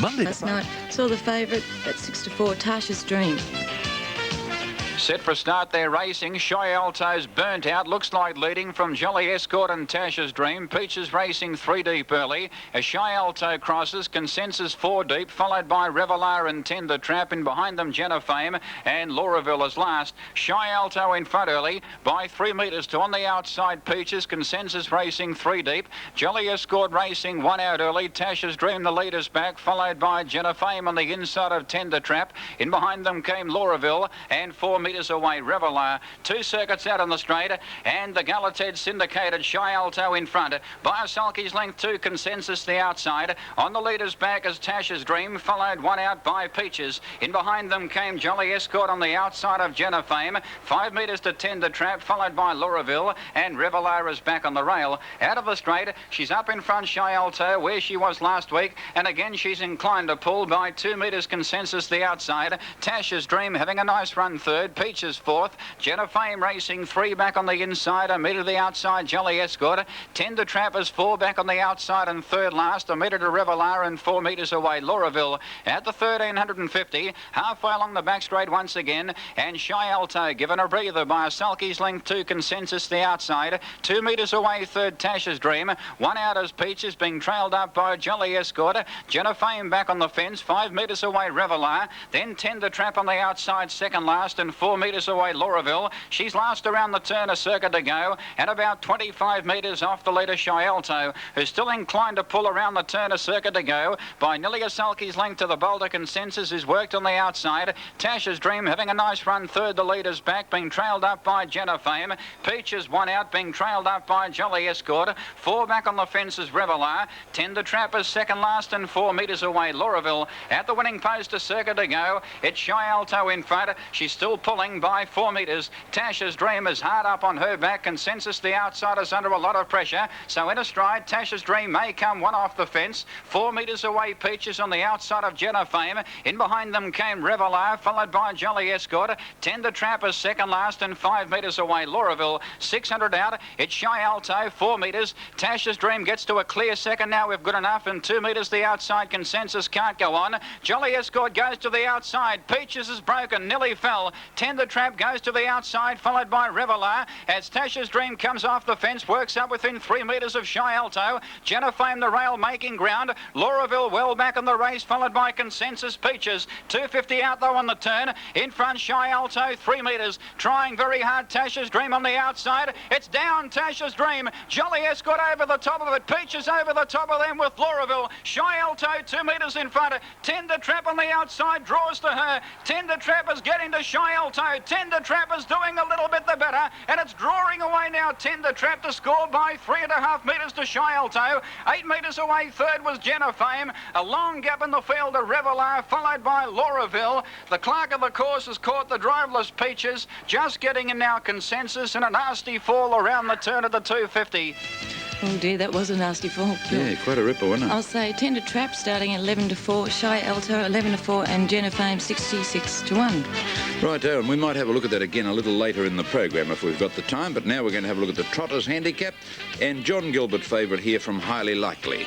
Monday Last night, saw the favourite at 6-4, Tasha's Dream. Set for start, they're racing. Shy Alto's burnt out. Looks like leading from Jolly Escort and Tasha's Dream. Peaches racing 3 deep early. As Shy Alto crosses, Consensus 4 deep, followed by Revelar and Tender Trap. In behind them, Jenna Fame and Lauraville is last. Shy Alto in front early by 3 metres to on the outside. Peaches, Consensus racing 3 deep. Jolly Escort racing 1 out early. Tasha's Dream the leaders back, followed by Jenna Fame on the inside of Tender Trap. In behind them came Lauraville and 4 metres away Revelar. 2 circuits out on the straight, and the Galated Syndicated Shy Alto in front. By a sulky's length to Consensus the outside. On the leaders back is Tasha's Dream, followed 1 out by Peaches. In behind them came Jolly Escort on the outside of Jenna Fame. 5 metres to Tender Trap, followed by Lauraville, and Revelar is back on the rail. Out of the straight, she's up in front Shy Alto, where she was last week, and again she's inclined to pull by 2 metres Consensus the outside. Tasha's Dream having a nice run third. Peaches 4th. Jenna Fame racing 3 back on the inside. A metre to the outside, Jolly Escort. Tender Trap is 4 back on the outside and third last. A metre to Revelar and 4 metres away Lauraville. At the 1350, halfway along the back straight once again, and Shy Alto given a breather by a sulky's length to Consensus the outside. 2 metres away third, Tasha's Dream. 1 out as Peaches being trailed up by Jolly Escort. Jenna Fame back on the fence. 5 metres away Revelar. Then Tender Trap on the outside second last, and 4 metres away Lauraville. She's last around the turn, a circuit to go, and about 25 metres off the leader Shy Alto, who's still inclined to pull around the turn, a circuit to go by nearly a sulky's length to the Boulder. Consensus is worked on the outside. Tasha's Dream having a nice run third, the leader's back, being trailed up by Jenna Fame. Peaches 1 out, being trailed up by Jolly Escort. 4 back on the fence is Revelar. Tender Trap is second last and 4 metres away Lauraville. At the winning post, a circuit to go. It's Shy Alto in front. She's still pulling by 4 metres. Tasha's Dream is hard up on her back. Consensus the outside is under a lot of pressure. So in a stride, Tasha's Dream may come 1 off the fence. 4 metres away Peaches on the outside of Jenna Fame. In behind them came Revelar, followed by Jolly Escort. Tender Trap is second last and 5 metres away Lauraville. 600 out. It's Shy Alto, 4 metres. Tasha's Dream gets to a clear second now. We've good enough, and 2 metres the outside. Consensus can't go on. Jolly Escort goes to the outside. Peaches is broken, nearly fell. Tender Trap goes to the outside, followed by Revelar. As Tasha's Dream comes off the fence, works up within 3 metres of Shy Alto. Jenna Fame the rail making ground. Lauraville well back in the race, followed by Consensus. Peaches 250 out though on the turn. In front Shy Alto 3 metres, trying very hard. Tasha's Dream on the outside. It's down Tasha's Dream. Jolly Escort over the top of it. Peaches over the top of them with Lauraville. Shy Alto 2 metres in front. Tender Trap on the outside draws to her. Tender Trap is getting to Shy Alto. Tender Trap is doing a little bit the better, and it's drawing away now. Tender Trap to score by 3.5 metres to Shy Alto. 8 metres away third was Jenna Fame. A long gap in the field to Revelar, followed by Lauraville. The clerk of the course has caught the driverless Peaches, just getting in now Consensus, and a nasty fall around the turn of the 250. Oh dear, that was a nasty fall. Yeah, quite a ripper, wasn't it? I'll say Tender Trap starting at 11-4, Shy Alto 11-4, and Jenna Fame 66-1. Right, and we might have a look at that again a little later in the program if we've got the time, but now we're going to have a look at the Trotters handicap, and John Gilbert favourite here from Highly Likely.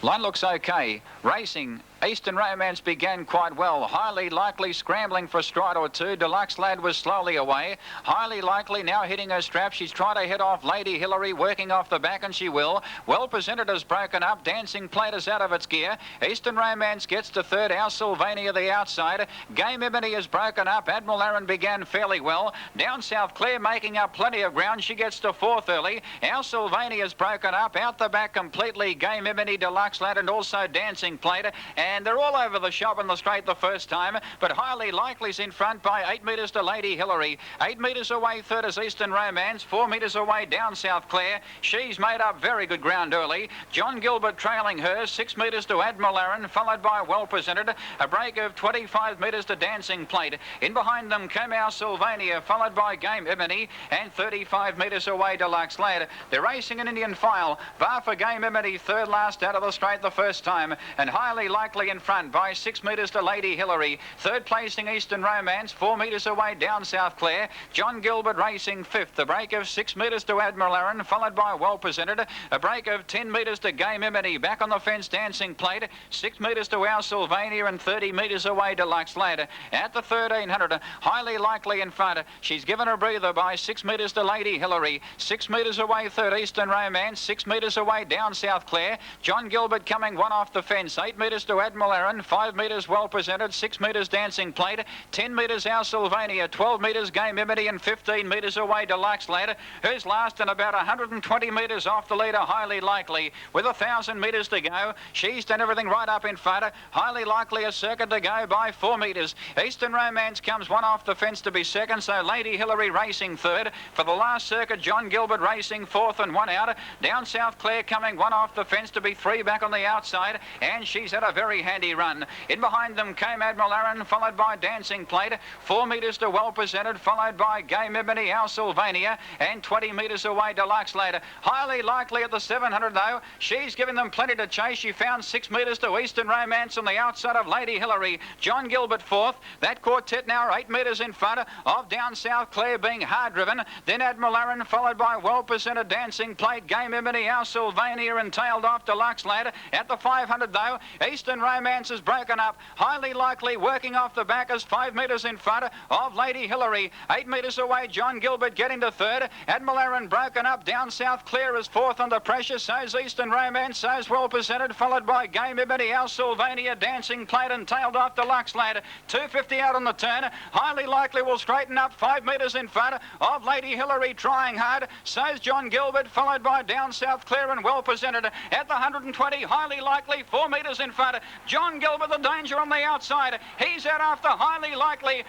Line looks okay. Racing. Eastern Romance began quite well. Highly Likely scrambling for a stride or two. Deluxe Lad was slowly away. Highly Likely now hitting her strap. She's tried to hit off Lady Hillary, working off the back, and she will. Well Presented is broken up. Dancing Plate is out of its gear. Eastern Romance gets to third. Our Sylvania the outside. Game Ebony is broken up. Admiral Aaron began fairly well. Down South Clare making up plenty of ground. She gets to fourth early. Our Sylvania is broken up. Out the back completely. Game Ebony, Deluxe Lad, and also Dancing Plate. And they're all over the shop in the straight the first time, but Highly Likely's in front by 8 metres to Lady Hillary. 8 metres away third is Eastern Romance. 4 metres away Down South Clare. She's made up very good ground early. John Gilbert trailing her. 6 metres to Admiral Aaron, followed by Well Presented. A break of 25 metres to Dancing Plate. In behind them came Our Sylvania, followed by Game Ebony, and 35 metres away Deluxe Lad. They're racing an Indian file. Bar for Game Ebony, third last out of the straight the first time, and Highly Likely likely in front by 6 metres to Lady Hillary. Third placing Eastern Romance, 4 metres away Down South Clare. John Gilbert racing fifth. A break of 6 metres to Admiral Aaron, followed by Well Presented. A break of 10 metres to Gay Mimini. Back on the fence, Dancing Plate. 6 metres to Our Sylvania and 30 metres away Deluxe Lad. At the 1300, highly likely in front. She's given a breather by 6 metres to Lady Hillary. 6 metres away third Eastern Romance. 6 metres away Down South Clare. John Gilbert coming one off the fence. 8 metres to Admiral Aaron. 5 metres Well Presented. 6 metres Dancing Plate. 10 metres Our Sylvania. 12 metres Gay Mimini and 15 metres away Deluxe Lad. Who's last and about 120 metres off the leader, highly likely. With 1,000 metres to go, she's done everything right up in front. Highly likely a circuit to go by 4 metres. Eastern Romance comes one off the fence to be second, so Lady Hillary racing third. For the last circuit, John Gilbert racing fourth and one out. Down South Clare coming one off the fence to be 3 back on the outside, and she's had a very handy run. In behind them came Admiral Aaron, followed by Dancing Plate. 4 metres to Well Presented, followed by Gay Mimini, Our Sylvania, and 20 metres away Deluxe Lad. Highly likely at the 700 though. She's giving them plenty to chase. She found 6 metres to Eastern Romance on the outside of Lady Hillary. John Gilbert fourth. That quartet now are 8 metres in front of Down South Clare being hard driven. Then Admiral Aaron, followed by Well Presented, Dancing Plate, Gay Mimini, Our Sylvania, and tailed off Deluxe Lad. At the 500 though, Eastern Romance is broken up. Highly likely working off the back is 5 metres in front of Lady Hillary. 8 metres away, John Gilbert getting to third. Admiral Aaron broken up. Down South Clare is fourth under pressure. So's Eastern Romance. So's Well Presented, followed by Gay Mimini, Our Sylvania, Dancing Plate, and tailed off Deluxe Lad. 250 out on the turn. Highly likely will straighten up 5 metres in front of Lady Hillary, trying hard. So's John Gilbert, followed by Down South Clare and Well Presented. At the 120, highly likely 4 metres in front. John Gilbert, the danger on the outside. He's out after highly likely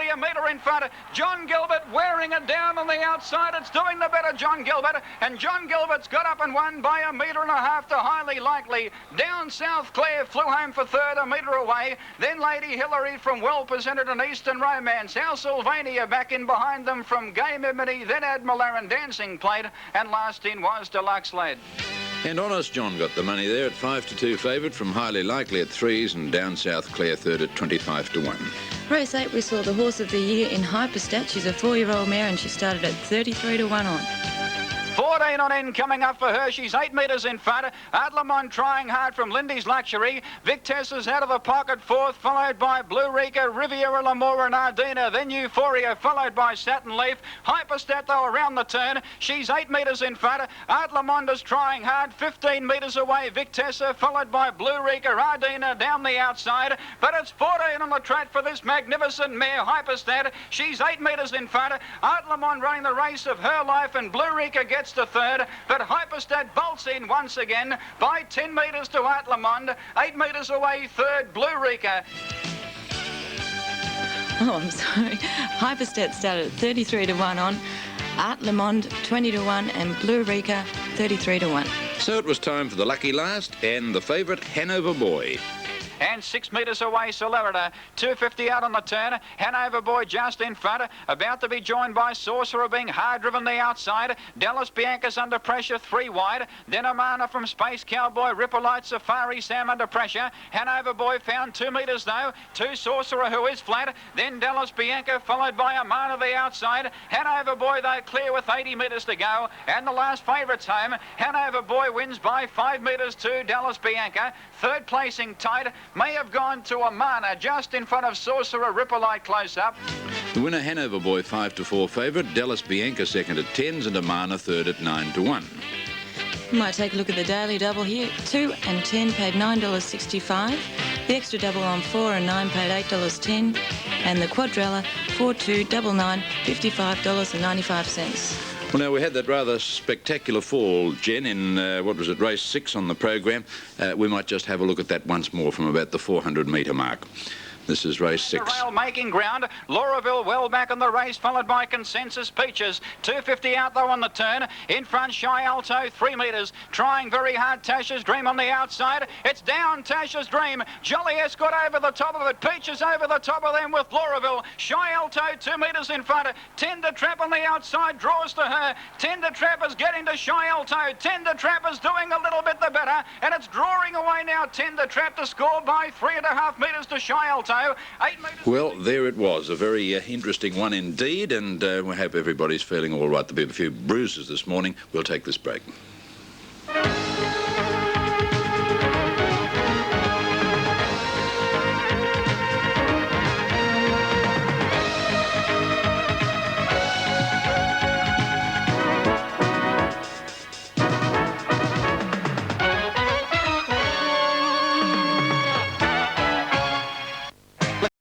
a metre in front. John Gilbert wearing it down on the outside. It's doing the better, John Gilbert, and John Gilbert's got up and won by 1.5 metres to highly likely. Down South Clare flew home for third, 1 metre away. Then Lady Hillary from Well Presented and Eastern Romance. Our Sylvania back in behind them from Gay Mimini, then Admiral Aaron, Dancing Plate, and last in was Deluxe Lad. And Honest John got the money there at 5-2 favourite from Highly Likely at 3s and Down South Clare third at 25-1. Race 8, we saw the horse of the year in Hyperstat. She's a 4-year-old mare and she started at 33-1 on. 14 on end coming up for her. She's 8 metres in front. Adlamont trying hard from Lindy's Luxury. Victessa's out of the pocket fourth, followed by Blue Rika, Riviera, Lamora and Ardina. Then Euphoria, followed by Satin Leaf. Hyperstat though around the turn. She's 8 metres in front. Adlamont is trying hard. 15 metres away. Victessa, followed by Blue Rika, Ardina down the outside. But it's 14 on the track for this magnificent mare, Hyperstat. She's 8 metres in front. Adlamont running the race of her life, and Blue Rika gets to third, but Hyperstat bolts in once again by 10 metres to Atlamond. 8 metres away third, Blue Rika. Oh, I'm sorry. Hyperstat started at 33-1 on. Art Lemond 20-1 and Blue Rika 33-1. So it was time for the lucky last and the favourite Hanover Boy. And 6 metres away, Celerita. 250 out on the turn. Hanover Boy just in front. About to be joined by Sorcerer being hard driven the outside. Dallas Bianca's under pressure, 3 wide. Then Amana from Space Cowboy. Ripperlight Safari Sam under pressure. Hanover Boy found 2 metres though. 2 Sorcerer who is flat. Then Dallas Bianca followed by Amana the outside. Hanover Boy though clear with 80 metres to go. And the last favourite's home. Hanover Boy wins by 5 metres to Dallas Bianca. Third placing tight. May have gone to Amana just in front of Sorcerer Ripperlight close up. The winner Hanover Boy 5-4 favourite. Dallas Bianca second at 10s and Amana third at 9-1. Might take a look at the daily double here. 2 and 10 paid $9.65. The extra double on 4 and 9 paid $8.10. And the quadrella 4, 2, 9, 9, $55.95. Well, now, we had that rather spectacular fall, Jen, in, race 6 on the program. We might just have a look at that once more from about the 400-metre mark. This is race 6. Rail making ground. Lauraville well back in the race, followed by Consensus Peaches. 250 out though on the turn. In front, Shy Alto, 3 metres. Trying very hard, Tasha's Dream on the outside. It's down, Tasha's Dream. Jolly Escort over the top of it. Peaches over the top of them with Lauraville. Shy Alto, 2 metres in front. Tender Trap on the outside, draws to her. Tender Trap is getting to Shy Alto. Tender Trap is doing a little bit the better, and it's drawing away now. Tender Trap to score by 3.5 metres to Shy Alto. 8 metres. Well, there it was. A very interesting one indeed, and we hope everybody's feeling all right. There'll be a few bruises this morning. We'll take this break.